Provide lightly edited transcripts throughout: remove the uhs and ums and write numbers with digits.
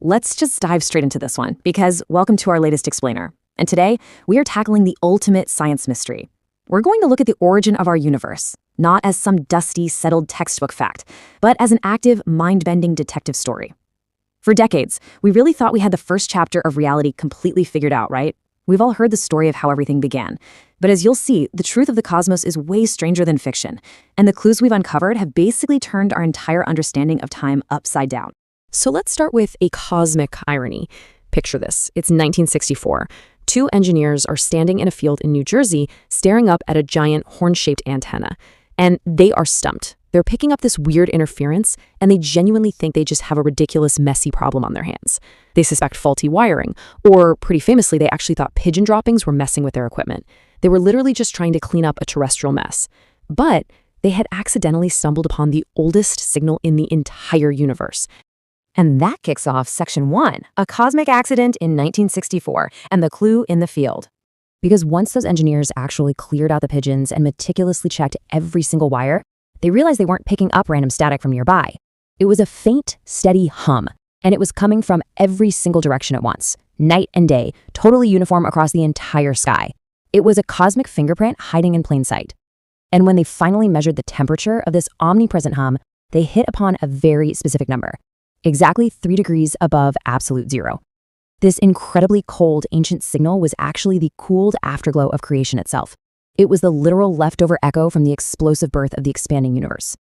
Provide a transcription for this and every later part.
Let's just dive straight into this one, because welcome to our latest explainer. And today, we are tackling the ultimate science mystery. We're going to look at the origin of our universe, not as some dusty, settled textbook fact, but as an active, mind-bending detective story. For decades, we really thought we had the first chapter of reality completely figured out, right? We've all heard the story of how everything began. But as you'll see, the truth of the cosmos is way stranger than fiction, and the clues we've uncovered have basically turned our entire understanding of time upside down. So let's start with a cosmic irony. Picture this. It's 1964. Two engineers are standing in a field in New Jersey, staring up at a giant horn-shaped antenna. And they are stumped. They're picking up this weird interference, and they genuinely think they just have a ridiculous, messy problem on their hands. They suspect faulty wiring, or pretty famously, they actually thought pigeon droppings were messing with their equipment. They were literally just trying to clean up a terrestrial mess. But they had accidentally stumbled upon the oldest signal in the entire universe. And that kicks off Section 1, a cosmic accident in 1964, and the clue in the field. Because once those engineers actually cleared out the pigeons and meticulously checked every single wire, they realized they weren't picking up random static from nearby. It was a faint, steady hum, and it was coming from every single direction at once, night and day, totally uniform across the entire sky. It was a cosmic fingerprint hiding in plain sight. And when they finally measured the temperature of this omnipresent hum, they hit upon a very specific number. Exactly 3 degrees above absolute zero. This incredibly cold ancient signal was actually the cooled afterglow of creation itself. It was the literal leftover echo from the explosive birth of the expanding universe.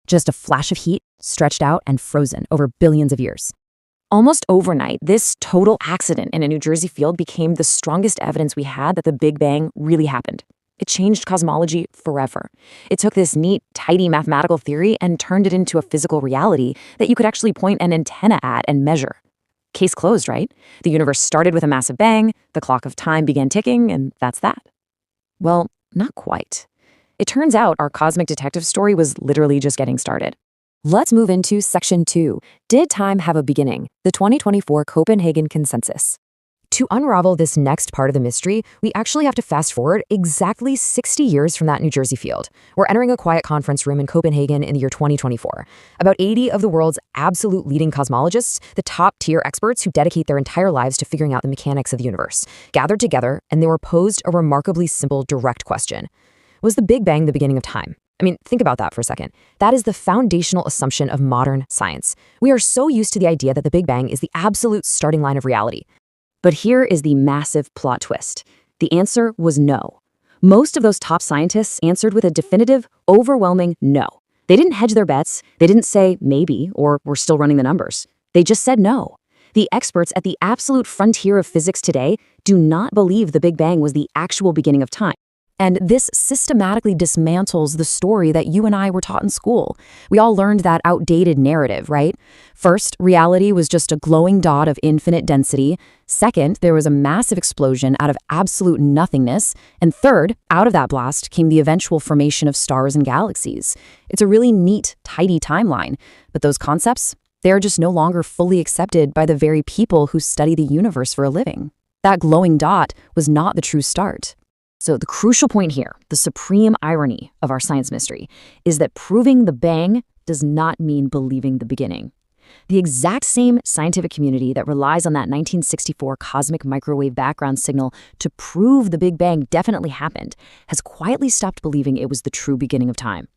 Just a flash of heat, stretched out and frozen over billions of years. Almost overnight, this total accident in a New Jersey field became the strongest evidence we had that the Big Bang really happened. It changed cosmology forever. It took this neat, tidy mathematical theory and turned it into a physical reality that you could actually point an antenna at and measure. Case closed, right? The universe started with a massive bang, the clock of time began ticking, and that's that. Well, not quite. It turns out our cosmic detective story was literally just getting started. Let's move into Section 2. Did time have a beginning? The 2024 Copenhagen Consensus. To unravel this next part of the mystery, we actually have to fast forward exactly 60 years from that New Jersey field. We're entering a quiet conference room in Copenhagen in the year 2024. About 80 of the world's absolute leading cosmologists, the top-tier experts who dedicate their entire lives to figuring out the mechanics of the universe, gathered together, and they were posed a remarkably simple, direct question. Was the Big Bang the beginning of time? I mean, think about that for a second. That is the foundational assumption of modern science. We are so used to the idea that the Big Bang is the absolute starting line of reality. But here is the massive plot twist. The answer was no. Most of those top scientists answered with a definitive, overwhelming no. They didn't hedge their bets. They didn't say maybe, or we're still running the numbers. They just said no. The experts at the absolute frontier of physics today do not believe the Big Bang was the actual beginning of time. And this systematically dismantles the story that you and I were taught in school. We all learned that outdated narrative, right? First, reality was just a glowing dot of infinite density. Second, there was a massive explosion out of absolute nothingness. And third, out of that blast came the eventual formation of stars and galaxies. It's a really neat, tidy timeline. But those concepts, they are just no longer fully accepted by the very people who study the universe for a living. That glowing dot was not the true start. So the crucial point here, the supreme irony of our science mystery, is that proving the bang does not mean believing the beginning. The exact same scientific community that relies on that 1964 cosmic microwave background signal to prove the Big Bang definitely happened has quietly stopped believing it was the true beginning of time.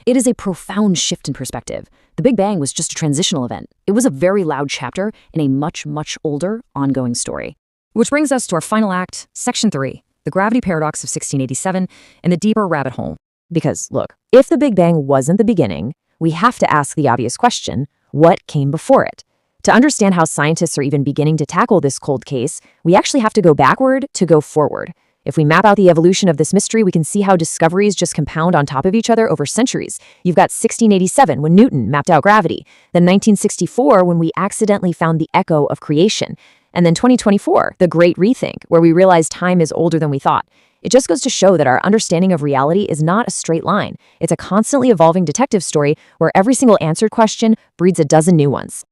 It is a profound shift in perspective. The Big Bang was just a transitional event. It was a very loud chapter in a much, much older, ongoing story. Which brings us to our final act, Section 3. The gravity paradox of 1687, and the deeper rabbit hole. Because, look, if the Big Bang wasn't the beginning, we have to ask the obvious question, what came before it? To understand how scientists are even beginning to tackle this cold case, we actually have to go backward to go forward. If we map out the evolution of this mystery, we can see how discoveries just compound on top of each other over centuries. You've got 1687, when Newton mapped out gravity, then 1964, when we accidentally found the echo of creation, and then 2024, the Great Rethink, where we realized time is older than we thought. It just goes to show that our understanding of reality is not a straight line. It's a constantly evolving detective story where every single answered question breeds a dozen new ones.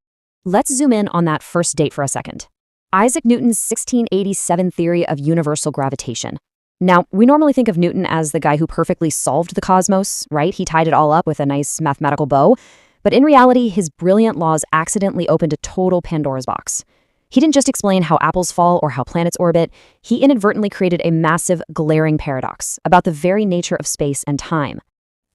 Let's zoom in on that first date for a second. Isaac Newton's 1687 theory of universal gravitation. Now, we normally think of Newton as the guy who perfectly solved the cosmos, right? He tied it all up with a nice mathematical bow. But in reality, his brilliant laws accidentally opened a total Pandora's box. He didn't just explain how apples fall or how planets orbit, he inadvertently created a massive, glaring paradox about the very nature of space and time.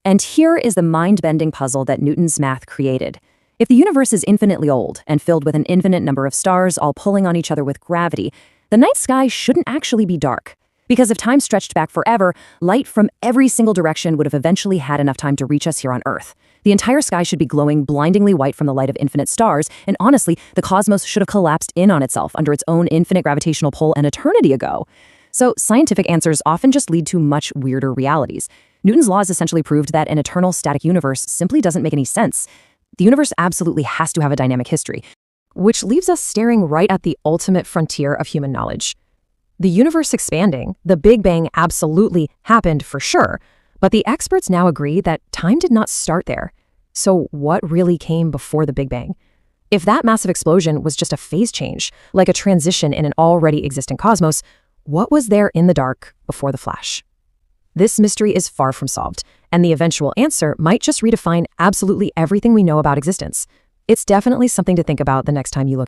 And here is the mind-bending puzzle that Newton's math created. If the universe is infinitely old and filled with an infinite number of stars all pulling on each other with gravity, the night sky shouldn't actually be dark. Because if time stretched back forever, light from every single direction would have eventually had enough time to reach us here on Earth. The entire sky should be glowing blindingly white from the light of infinite stars, and honestly, the cosmos should have collapsed in on itself under its own infinite gravitational pull an eternity ago. So scientific answers often just lead to much weirder realities. Newton's laws essentially proved that an eternal static universe simply doesn't make any sense. The universe absolutely has to have a dynamic history, which leaves us staring right at the ultimate frontier of human knowledge. The universe expanding, the Big Bang absolutely happened for sure, but the experts now agree that time did not start there. So what really came before the Big Bang? If that massive explosion was just a phase change, like a transition in an already existing cosmos, what was there in the dark before the flash? This mystery is far from solved, and the eventual answer might just redefine absolutely everything we know about existence. It's definitely something to think about the next time you look